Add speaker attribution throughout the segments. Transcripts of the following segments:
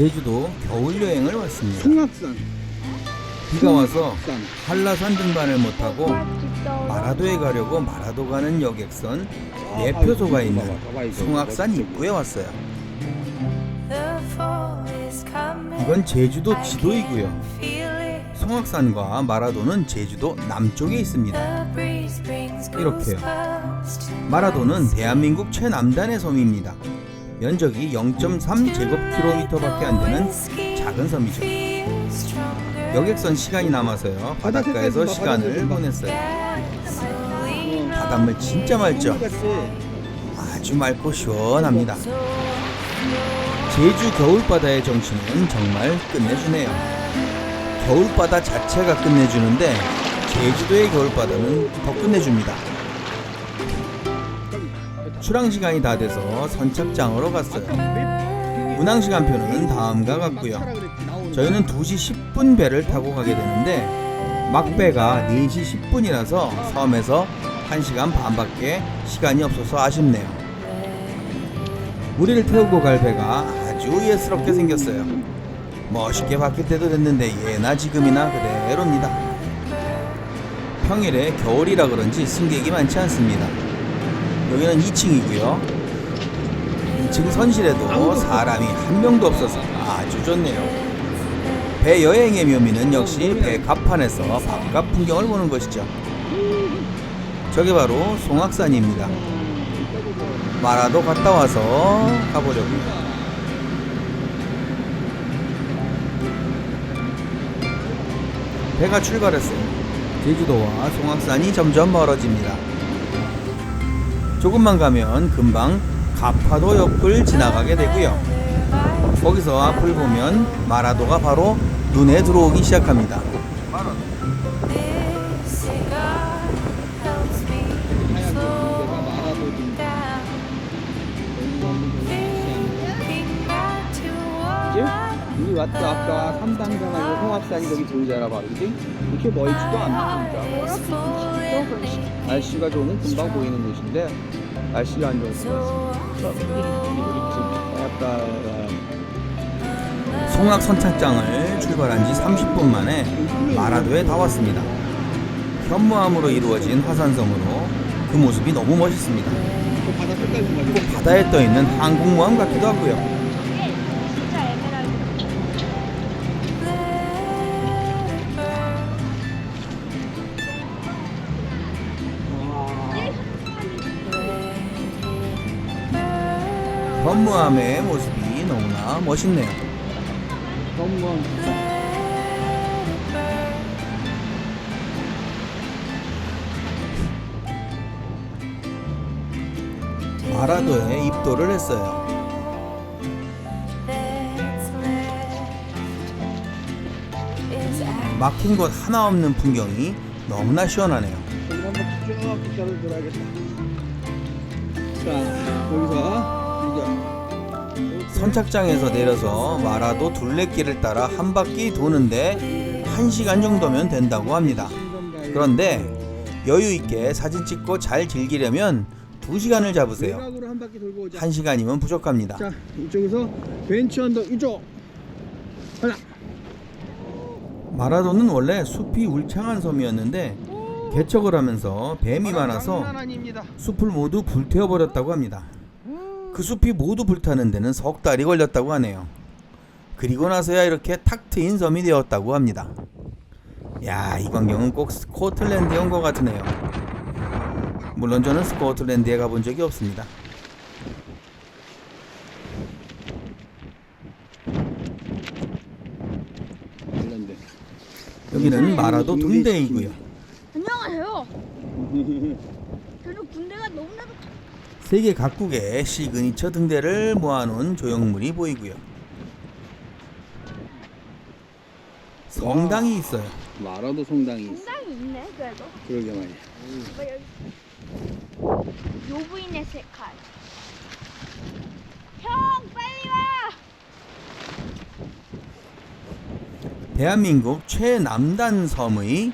Speaker 1: 제주도 겨울 여행을 왔습니다.
Speaker 2: 송악산.
Speaker 1: 비가 와서 한라산 등반을 못하고 마라도에 가려고 마라도 가는 여객선 예표소가 있는 송악산 입구에 왔어요. 이건 제주도 지도이고요. 송악산과 마라도는 제주도 남쪽에 있습니다. 이렇게요. 마라도는 대한민국 최남단의 섬입니다. 면적이 0.3제곱킬로미터밖에 안 되는 작은 섬이죠. 여객선 시간이 남아서요. 바닷가에서 시간을 보냈어요. 바닷물 진짜 맑죠? 아주 맑고 시원합니다. 제주 겨울바다의 정취는 정말 끝내주네요. 겨울바다 자체가 끝내주는데 제주도의 겨울바다는 더 끝내줍니다. 출항시간이 다 돼서 선착장으로 갔어요. 운항시간표는 다음과 같고요. 저희는 2시 10분 배를 타고 가게 되는데 막배가 4시 10분이라서 섬에서 1시간 반밖에 시간이 없어서 아쉽네요. 우리를 태우고 갈 배가 아주 예스럽게 생겼어요. 멋있게 바뀔 때도 됐는데 예나 지금이나 그대로입니다. 평일에 겨울이라 그런지 승객이 많지 않습니다. 여기는 2층이고요. 2층 선실에도 사람이 한 명도 없어서 아주 좋네요. 배 여행의 묘미는 역시 배 갑판에서 바깥 풍경을 보는 것이죠. 저게 바로 송악산입니다. 마라도 갔다 와서 가보려고요. 배가 출발했어요. 제주도와 송악산이 점점 멀어집니다. 조금만 가면 금방 가파도 옆을 지나가게 되고요. 거기서 앞을 보면 마라도가 바로 눈에 들어오기 시작합니다.
Speaker 2: 우리 왔다 아까 삼당산하고 송악산이 저기 보이잖아 바로 그지? 이렇게 멀지도 않아 진짜. 날씨가 좋으면 금방 보이는 곳인데 날씨가 안 좋으면
Speaker 1: 송악 선착장을 출발한 지 30분 만에 마라도에 다 왔습니다. 현무암으로 이루어진 화산섬으로 그 모습이 너무 멋있습니다. 꼭 바다에 떠있는 항공모함 같기도 하고요. 현무암의 모습이 너무나 멋있네요. 마라도에 입도를 했어요. 막힌 곳 하나 없는 풍경이 너무나 시원하네요.
Speaker 2: 자, 여기서
Speaker 1: 선착장에서 내려서 마라도 둘레길을 따라 한 바퀴 도는데 1시간 정도면 된다고 합니다. 그런데 여유 있게 사진 찍고 잘 즐기려면 2시간을 잡으세요. 1시간이면 부족합니다.
Speaker 2: 자, 이쪽에서 벤치 언덕 이쪽. 하나.
Speaker 1: 마라도는 원래 숲이 울창한 섬이었는데 개척을 하면서 뱀이 많아서 숲을 모두 불태워버렸다고 합니다. 그 숲이 모두 불타는 데는 석 달이 걸렸다고 하네요. 그리고 나서야 이렇게 탁 트인 섬이 되었다고 합니다. 야, 이 광경은 꼭 스코틀랜드에 온 것 같으네요. 물론 저는 스코틀랜드에 가본 적이 없습니다. 여기는 마라도 등대이고요.
Speaker 3: 안녕하세요. 저는 군대가 너무나도
Speaker 1: 세계 각국의 시그니처 등대를 모아놓은 조형물이 보이고요. 성당이 있어요.
Speaker 2: 마라도 성당이 있어.
Speaker 3: 상당히 있네 그래도.
Speaker 2: 그러게 말이야.
Speaker 3: 요부인의 색깔. 형 빨리 와.
Speaker 1: 대한민국 최남단 섬의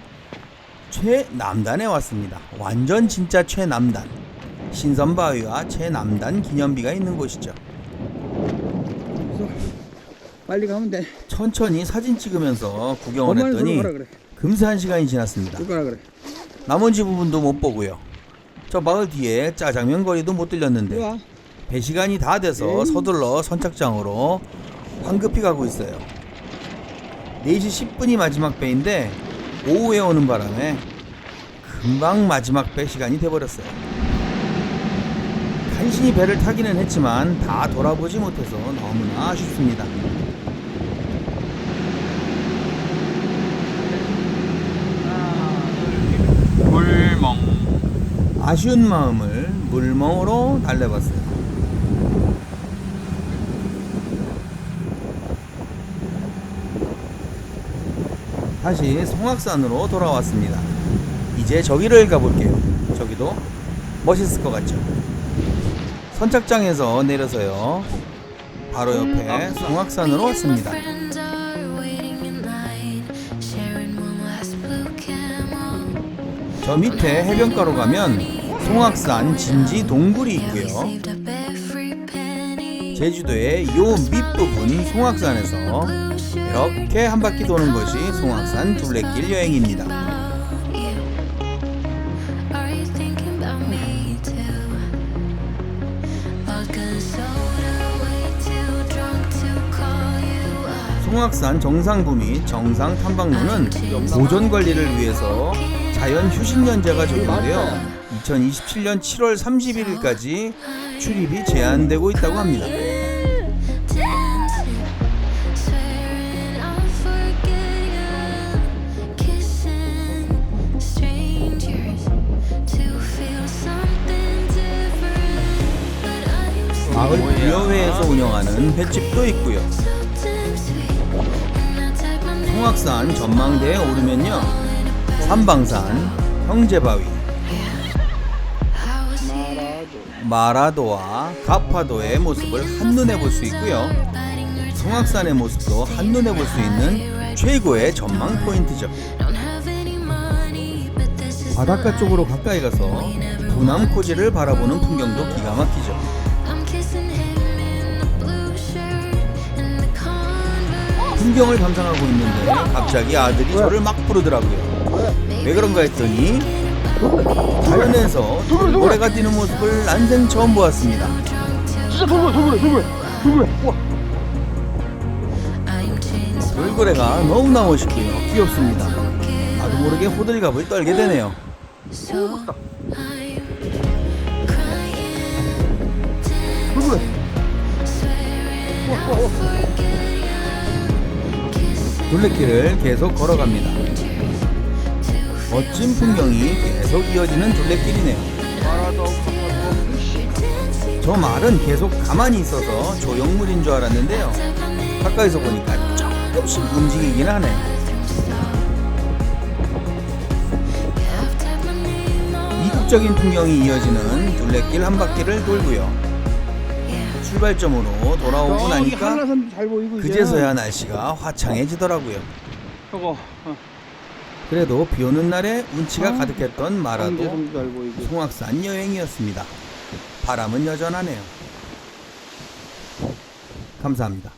Speaker 1: 최남단에 왔습니다. 완전 진짜 최남단. 신선바위와 최남단 기념비가 있는 곳이죠.
Speaker 2: 빨리 가면 돼.
Speaker 1: 천천히 사진 찍으면서 구경을
Speaker 2: 엄마는
Speaker 1: 했더니
Speaker 2: 들어가라 그래.
Speaker 1: 금세 1시간이 지났습니다.
Speaker 2: 들어가라 그래.
Speaker 1: 나머지 부분도 못 보고요. 저 마을 뒤에 짜장면 거리도 못
Speaker 2: 이리
Speaker 1: 들렸는데
Speaker 2: 와.
Speaker 1: 배 시간이 다 돼서 서둘러 선착장으로 황급히 가고 있어요. 4시 10분이 마지막 배인데 오후에 오는 바람에 금방 마지막 배 시간이 돼버렸어요. 간신히 배를 타기는 했지만 다 돌아보지 못해서 너무나 아쉽습니다.
Speaker 2: 물멍.
Speaker 1: 아쉬운 마음을 물멍으로 달래봤어요. 다시 송악산으로 돌아왔습니다. 이제 저기를 가볼게요. 저기도 멋있을 것 같죠? 선착장에서 내려서요. 바로 옆에 송악산으로 왔습니다. 저 밑에 해변가로 가면 송악산 진지 동굴이 있고요. 제주도의 요 밑부분 송악산에서 이렇게 한 바퀴 도는 것이 송악산 둘레길 여행입니다. 송악산 정상부 및 정상 탐방로는 보존 관리를 위해서 자연 휴식 연재가 적용되어 2027년 7월 31일까지 출입이 제한되고 있다고 합니다. 마을 부여회에서 운영하는 횟집도 있고요. 송악산 전망대에 오르면요, 삼방산, 형제바위, 마라도와 가파도의 모습을 한눈에 볼 수 있고요. 송악산의 모습도 한눈에 볼 수 있는 최고의 전망 포인트죠. 바닷가 쪽으로 가까이 가서 부남코지를 바라보는 풍경도 기가 막히죠. 풍경을 감상하고 있는데 갑자기 아들이 저를 막 부르더라고요. 왜 그런가 했더니 자연에서 돌고래가 뛰는 모습을 난생 처음 보았습니다.
Speaker 2: 진짜 돌고래. 우와.
Speaker 1: 돌고래가 너무나 멋있고요, 귀엽습니다. 나도 모르게 호들갑을 떨게 되네요.
Speaker 2: 돌고래.
Speaker 1: 둘레길을 계속 걸어갑니다. 멋진 풍경이 계속 이어지는 둘레길이네요. 저 말은 계속 가만히 있어서 조형물인 줄 알았는데요, 가까이서 보니까 조금씩 움직이긴 하네요. 이국적인 풍경이 이어지는 둘레길 한 바퀴를 돌고요. 출발점으로 돌아오고 나니까
Speaker 2: 한라산도 잘 보이고
Speaker 1: 그제서야 날씨가 화창해지더라고요.
Speaker 2: 저거
Speaker 1: 그래도 비 오는 날에 운치가 가득했던 마라도
Speaker 2: 한계섬도 잘 보이고.
Speaker 1: 송악산 여행이었습니다. 바람은 여전하네요. 감사합니다.